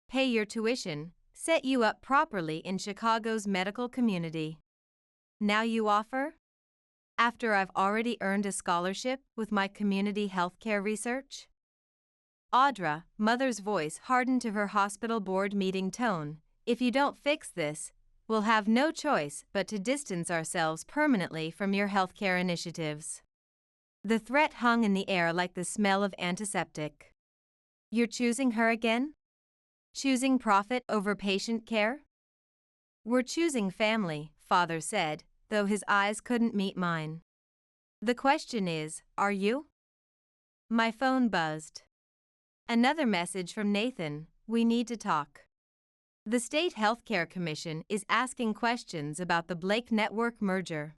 Pay your tuition, set you up properly in Chicago's medical community. Now you offer? After I've already earned a scholarship with my community healthcare research? Audra, Mother's voice hardened to her hospital board meeting tone. If you don't fix this, we'll have no choice but to distance ourselves permanently from your healthcare initiatives. The threat hung in the air like the smell of antiseptic. You're choosing her again? Choosing profit over patient care? We're choosing family, Father said, though his eyes couldn't meet mine. The question is, are you? My phone buzzed. Another message from Nathan: we need to talk. The State Healthcare Commission is asking questions about the Blake Network merger.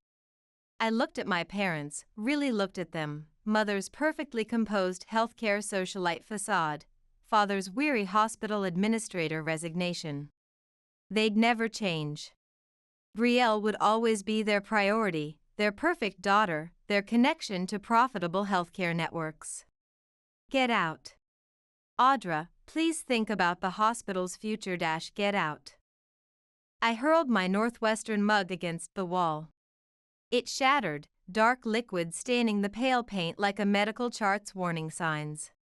I looked at my parents, really looked at them, mother's perfectly composed healthcare socialite facade, father's weary hospital administrator resignation. They'd never change. Brielle would always be their priority, their perfect daughter, their connection to profitable healthcare networks. Get out. Audra, please think about the hospital's future. Get out. I hurled my Northwestern mug against the wall. It shattered, dark liquid staining the pale paint like a medical chart's warning signs.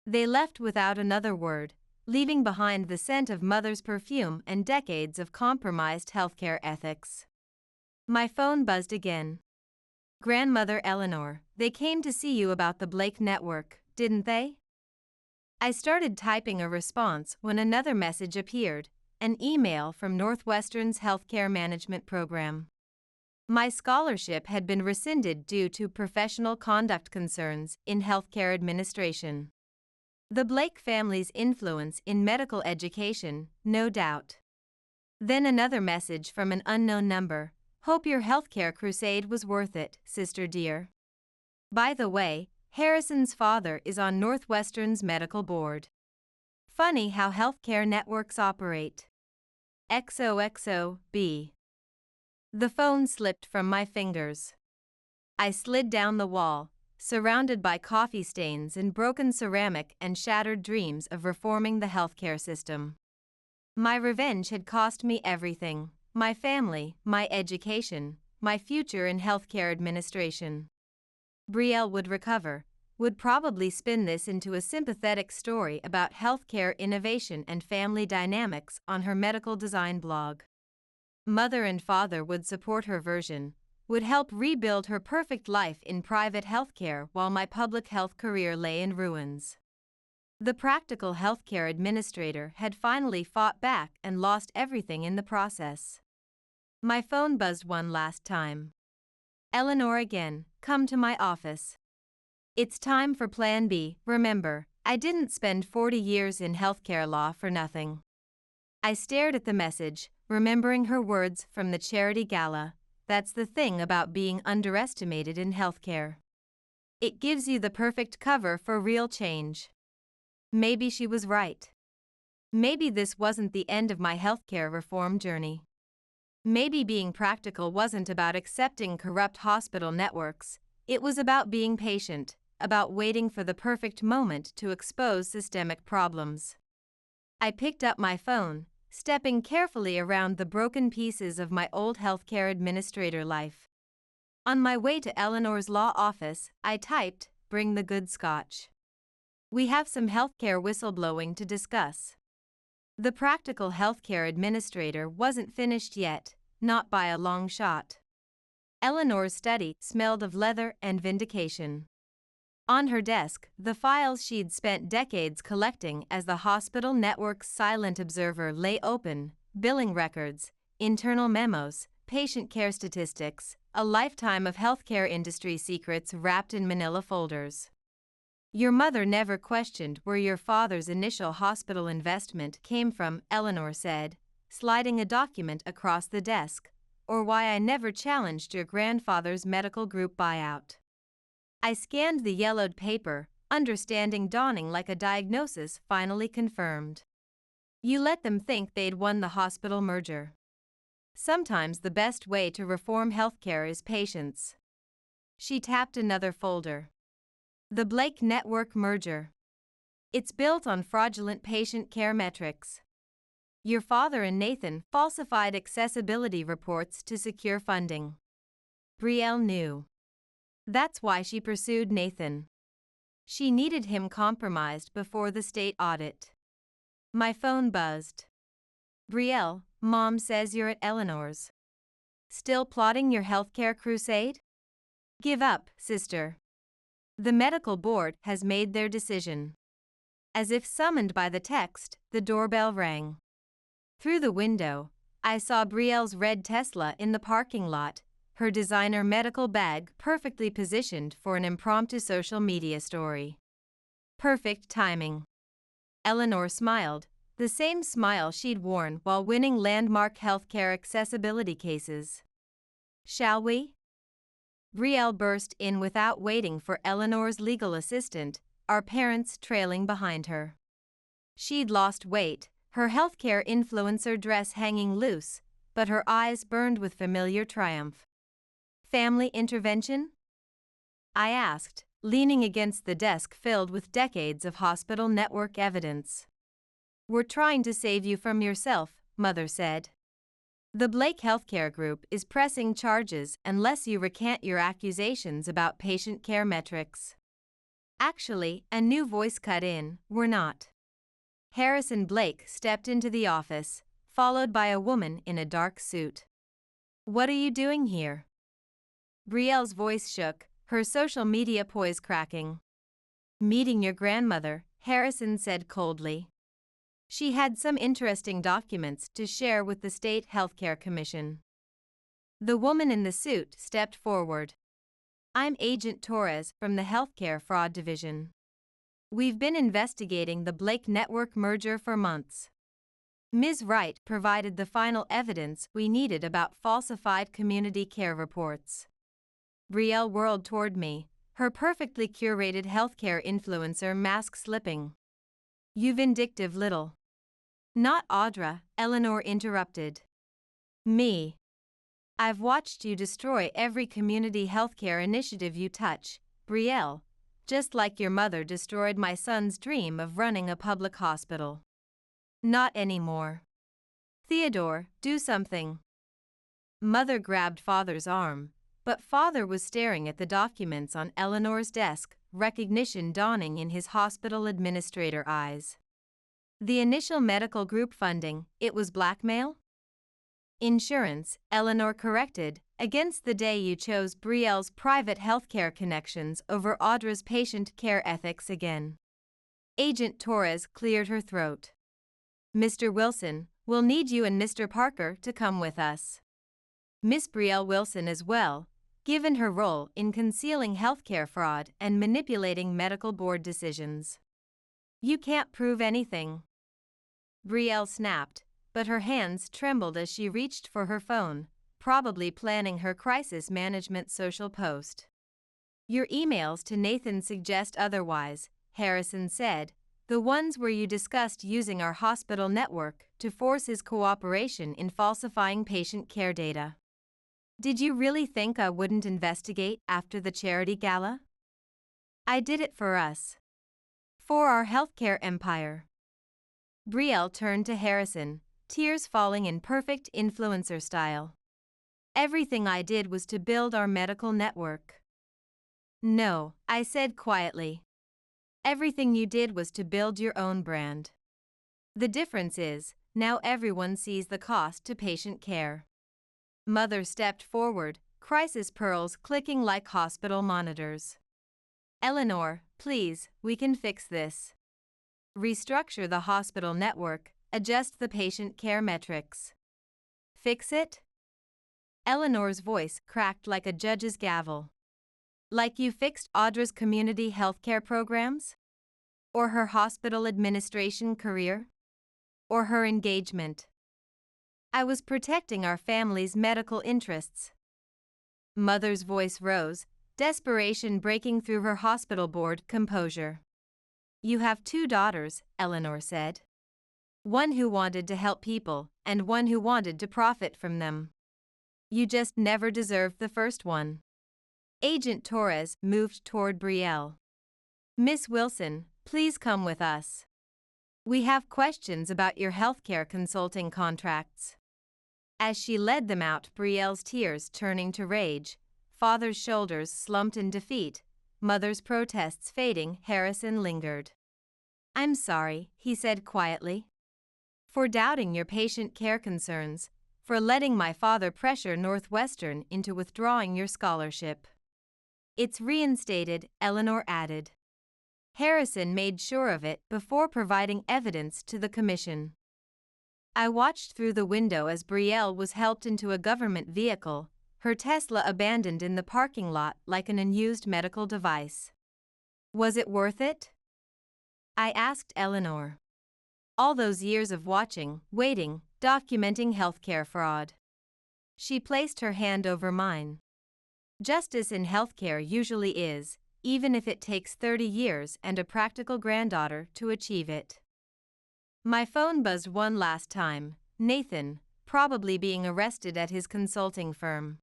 They left without another word, leaving behind the scent of mother's perfume and decades of compromised healthcare ethics. My phone buzzed again. Grandmother Eleanor, they came to see you about the Blake Network, didn't they? I started typing a response when another message appeared, an email from Northwestern's healthcare management program. My scholarship had been rescinded due to professional conduct concerns in healthcare administration. The Blake family's influence in medical education, no doubt. Then another message from an unknown number: hope your healthcare crusade was worth it, sister dear. By the way, Harrison's father is on Northwestern's medical board. Funny how healthcare networks operate. XOXO-B. The phone slipped from my fingers. I slid down the wall, surrounded by coffee stains and broken ceramic and shattered dreams of reforming the healthcare system. My revenge had cost me everything: my family, my education, my future in healthcare administration. Brielle would recover, would probably spin this into a sympathetic story about healthcare innovation and family dynamics on her medical design blog. Mother and father would support her version, would help rebuild her perfect life in private healthcare while my public health career lay in ruins. The practical healthcare administrator had finally fought back and lost everything in the process. My phone buzzed one last time. Eleanor again, come to my office. It's time for Plan B. Remember, I didn't spend 40 years in healthcare law for nothing. I stared at the message, remembering her words from the charity gala: that's the thing about being underestimated in healthcare. It gives you the perfect cover for real change. Maybe she was right. Maybe this wasn't the end of my healthcare reform journey. Maybe being practical wasn't about accepting corrupt hospital networks, it was about being patient, about waiting for the perfect moment to expose systemic problems. I picked up my phone, stepping carefully around the broken pieces of my old healthcare administrator life. On my way to Eleanor's law office, I typed, "Bring the good scotch. We have some healthcare whistleblowing to discuss." The practical healthcare administrator wasn't finished yet, not by a long shot. Eleanor's study smelled of leather and vindication. On her desk, the files she'd spent decades collecting as the hospital network's silent observer lay open: billing records, internal memos, patient care statistics, a lifetime of healthcare industry secrets wrapped in manila folders. Your mother never questioned where your father's initial hospital investment came from, Eleanor said, sliding a document across the desk, or why I never challenged your grandfather's medical group buyout. I scanned the yellowed paper, understanding dawning like a diagnosis finally confirmed. You let them think they'd won the hospital merger. Sometimes the best way to reform healthcare is patience. She tapped another folder. The Blake Network merger. It's built on fraudulent patient care metrics. Your father and Nathan falsified accessibility reports to secure funding. Brielle knew. That's why she pursued Nathan. She needed him compromised before the state audit. My phone buzzed. Brielle, Mom says you're at Eleanor's. Still plotting your healthcare crusade? Give up, sister. The medical board has made their decision. As if summoned by the text, the doorbell rang. Through the window, I saw Brielle's red Tesla in the parking lot, her designer medical bag perfectly positioned for an impromptu social media story. Perfect timing. Eleanor smiled, the same smile she'd worn while winning landmark healthcare accessibility cases. Shall we? Brielle burst in without waiting for Eleanor's legal assistant, our parents trailing behind her. She'd lost weight, her healthcare influencer dress hanging loose, but her eyes burned with familiar triumph. Family intervention? I asked, leaning against the desk filled with decades of hospital network evidence. We're trying to save you from yourself, Mother said. The Blake Healthcare Group is pressing charges unless you recant your accusations about patient care metrics. Actually, a new voice cut in, we're not. Harrison Blake stepped into the office, followed by a woman in a dark suit. What are you doing here? Brielle's voice shook, her social media poise cracking. Meeting your grandmother, Harrison said coldly. She had some interesting documents to share with the State Healthcare Commission. The woman in the suit stepped forward. I'm Agent Torres from the Healthcare Fraud Division. We've been investigating the Blake Network merger for months. Ms. Wright provided the final evidence we needed about falsified community care reports. Brielle whirled toward me, her perfectly curated healthcare influencer mask slipping. You vindictive little. Not Audra, Eleanor interrupted. Me. I've watched you destroy every community healthcare initiative you touch, Brielle, just like your mother destroyed my son's dream of running a public hospital. Not anymore. Theodore, do something. Mother grabbed Father's arm, but Father was staring at the documents on Eleanor's desk, recognition dawning in his hospital administrator eyes. The initial medical group funding, it was blackmail? Insurance, Eleanor corrected, against the day you chose Brielle's private healthcare connections over Audra's patient care ethics again. Agent Torres cleared her throat. Mr. Wilson, we'll need you and Mr. Parker to come with us. Miss Brielle Wilson as well, given her role in concealing healthcare fraud and manipulating medical board decisions. You can't prove anything. Brielle snapped, but her hands trembled as she reached for her phone, probably planning her crisis management social post. Your emails to Nathan suggest otherwise, Harrison said, the ones where you discussed using our hospital network to force his cooperation in falsifying patient care data. Did you really think I wouldn't investigate after the charity gala? I did it for us. For our healthcare empire. Brielle turned to Harrison, tears falling in perfect influencer style. Everything I did was to build our medical network. No, I said quietly. Everything you did was to build your own brand. The difference is, now everyone sees the cost to patient care. Mother stepped forward, crisis pearls clicking like hospital monitors. Eleanor, please, we can fix this. Restructure the hospital network, adjust the patient care metrics. Fix it? Eleanor's voice cracked like a judge's gavel. Like you fixed Audra's community healthcare programs? Or her hospital administration career? Or her engagement? I was protecting our family's medical interests. Mother's voice rose, desperation breaking through her hospital board composure. You have 2 daughters, Eleanor said. One who wanted to help people, and one who wanted to profit from them. You just never deserved the first one. Agent Torres moved toward Brielle. Miss Wilson, please come with us. We have questions about your healthcare consulting contracts. As she led them out, Brielle's tears turning to rage, Father's shoulders slumped in defeat, Mother's protests fading, Harrison lingered. I'm sorry, he said quietly. For doubting your patient care concerns, for letting my father pressure Northwestern into withdrawing your scholarship. It's reinstated, Eleanor added. Harrison made sure of it before providing evidence to the commission. I watched through the window as Brielle was helped into a government vehicle, her Tesla abandoned in the parking lot like an unused medical device. Was it worth it? I asked Eleanor. All those years of watching, waiting, documenting healthcare fraud. She placed her hand over mine. Justice in healthcare usually is, even if it takes 30 years and a practical granddaughter to achieve it. My phone buzzed one last time. Nathan, probably being arrested at his consulting firm.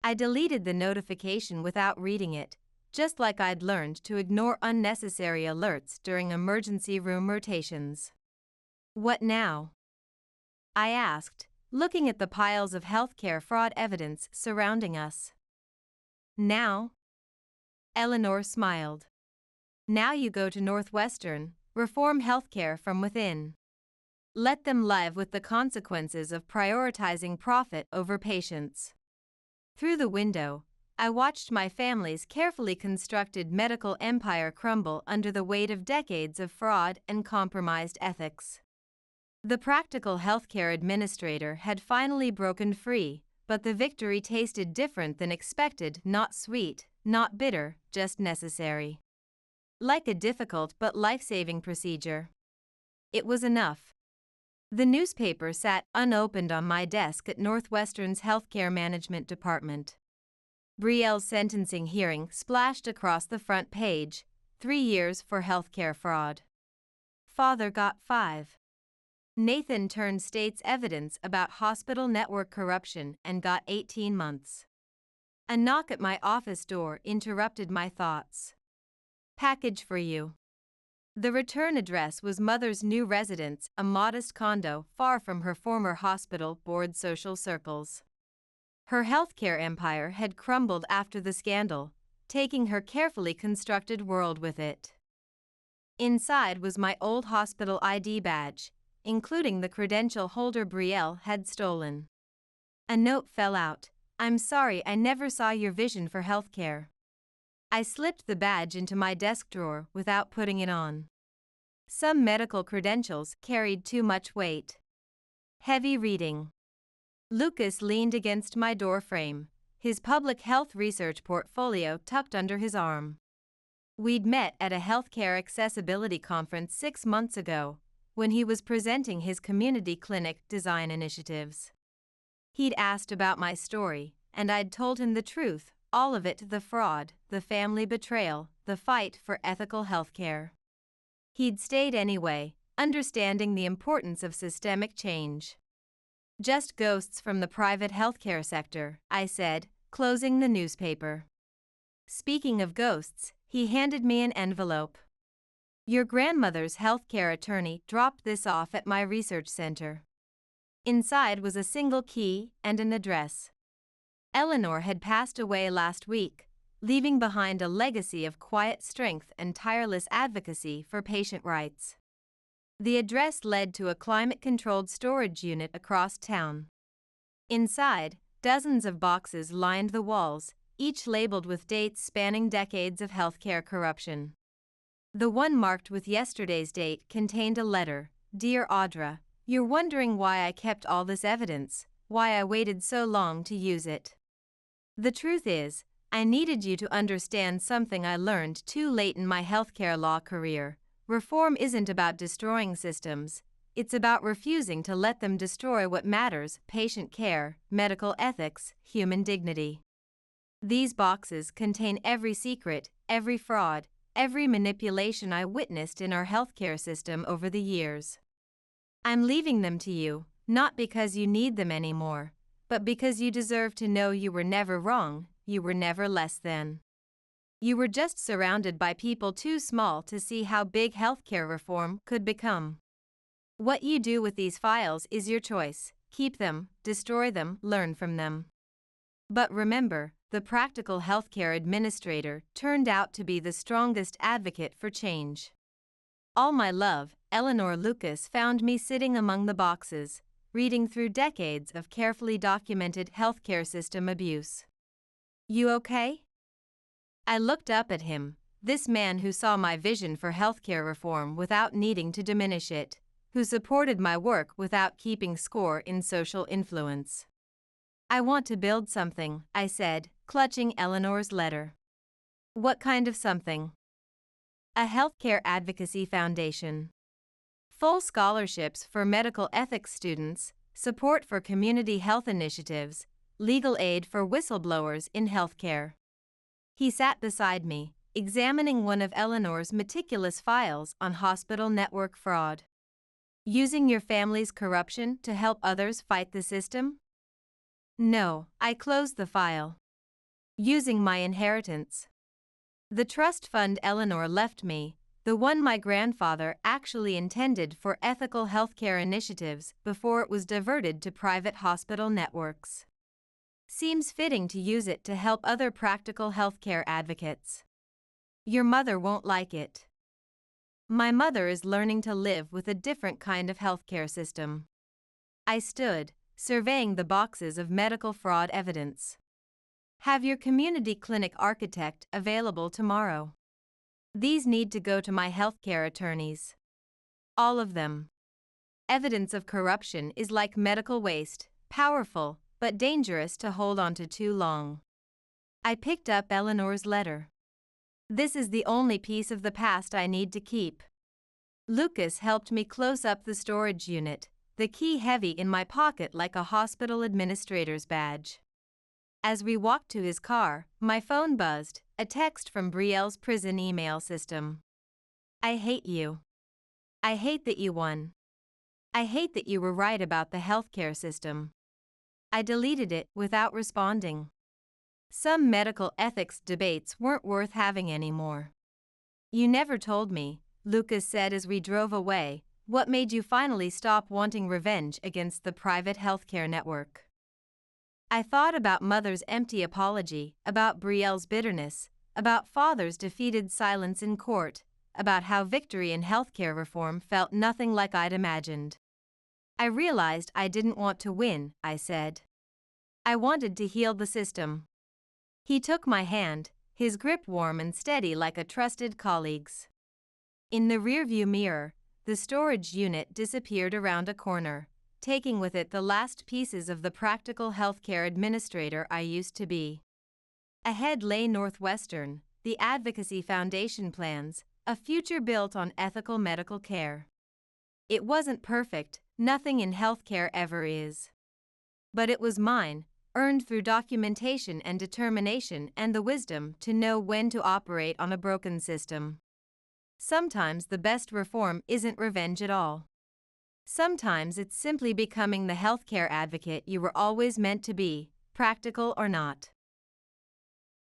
I deleted the notification without reading it, just like I'd learned to ignore unnecessary alerts during emergency room rotations. What now? I asked, looking at the piles of healthcare fraud evidence surrounding us. Now? Eleanor smiled. Now you go to Northwestern, reform healthcare from within. Let them live with the consequences of prioritizing profit over patients. Through the window, I watched my family's carefully constructed medical empire crumble under the weight of decades of fraud and compromised ethics. The practical healthcare administrator had finally broken free, but the victory tasted different than expected, not sweet, not bitter, just necessary. Like a difficult but life-saving procedure. It was enough. The newspaper sat unopened on my desk at Northwestern's Healthcare Management Department. Brielle's sentencing hearing splashed across the front page, 3 years for healthcare fraud. Father got 5. Nathan turned state's evidence about hospital network corruption and got 18 months. A knock at my office door interrupted my thoughts. Package for you. The return address was Mother's new residence, a modest condo far from her former hospital board social circles. Her healthcare empire had crumbled after the scandal, taking her carefully constructed world with it. Inside was my old hospital ID badge, including the credential holder Brielle had stolen. A note fell out. I'm sorry I never saw your vision for healthcare. I slipped the badge into my desk drawer without putting it on. Some medical credentials carried too much weight. Heavy reading. Lucas leaned against my door frame, his public health research portfolio tucked under his arm. We'd met at a healthcare accessibility conference 6 months ago, when he was presenting his community clinic design initiatives. He'd asked about my story, and I'd told him the truth, all of it: the fraud, the family betrayal, the fight for ethical healthcare. He'd stayed anyway, understanding the importance of systemic change. Just ghosts from the private healthcare sector, I said, closing the newspaper. Speaking of ghosts, he handed me an envelope. Your grandmother's healthcare attorney dropped this off at my research center. Inside was a single key and an address. Eleanor had passed away last week, leaving behind a legacy of quiet strength and tireless advocacy for patient rights. The address led to a climate-controlled storage unit across town. Inside, dozens of boxes lined the walls, each labeled with dates spanning decades of healthcare corruption. The one marked with yesterday's date contained a letter. Dear Audra, you're wondering why I kept all this evidence, why I waited so long to use it. The truth is, I needed you to understand something I learned too late in my healthcare law career. Reform isn't about destroying systems, it's about refusing to let them destroy what matters: patient care, medical ethics, human dignity. These boxes contain every secret, every fraud, every manipulation I witnessed in our healthcare system over the years. I'm leaving them to you, not because you need them anymore, but because you deserve to know you were never wrong, you were never less than. You were just surrounded by people too small to see how big healthcare reform could become. What you do with these files is your choice. Keep them, destroy them, learn from them. But remember, the practical healthcare administrator turned out to be the strongest advocate for change. All my love, Eleanor. Lucas found me sitting among the boxes, reading through decades of carefully documented healthcare system abuse. You okay? I looked up at him, this man who saw my vision for healthcare reform without needing to diminish it, who supported my work without keeping score in social influence. I want to build something, I said, clutching Eleanor's letter. What kind of something? A healthcare advocacy foundation. Full scholarships for medical ethics students, support for community health initiatives, legal aid for whistleblowers in healthcare. He sat beside me, examining one of Eleanor's meticulous files on hospital network fraud. Using your family's corruption to help others fight the system? No, I closed the file. Using my inheritance. The trust fund Eleanor left me, the one my grandfather actually intended for ethical healthcare initiatives before it was diverted to private hospital networks. Seems fitting to use it to help other practical healthcare advocates. Your mother won't like it. My mother is learning to live with a different kind of healthcare system. I stood, surveying the boxes of medical fraud evidence. Have your community clinic architect available tomorrow. These need to go to my healthcare attorneys. All of them. Evidence of corruption is like medical waste, powerful, but dangerous to hold onto too long. I picked up Eleanor's letter. This is the only piece of the past I need to keep. Lucas helped me close up the storage unit, the key heavy in my pocket like a hospital administrator's badge. As we walked to his car, my phone buzzed, a text from Brielle's prison email system. I hate you. I hate that you won. I hate that you were right about the healthcare system. I deleted it without responding. Some medical ethics debates weren't worth having anymore. You never told me, Lucas said as we drove away, what made you finally stop wanting revenge against the private healthcare network. I thought about Mother's empty apology, about Brielle's bitterness, about Father's defeated silence in court, about how victory in healthcare reform felt nothing like I'd imagined. I realized I didn't want to win, I said. I wanted to heal the system. He took my hand, his grip warm and steady like a trusted colleague's. In the rearview mirror, the storage unit disappeared around a corner, taking with it the last pieces of the practical healthcare administrator I used to be. Ahead lay Northwestern, the Advocacy Foundation plans, a future built on ethical medical care. It wasn't perfect, nothing in healthcare ever is. But it was mine, earned through documentation and determination and the wisdom to know when to operate on a broken system. Sometimes the best reform isn't revenge at all. Sometimes it's simply becoming the healthcare advocate you were always meant to be, practical or not.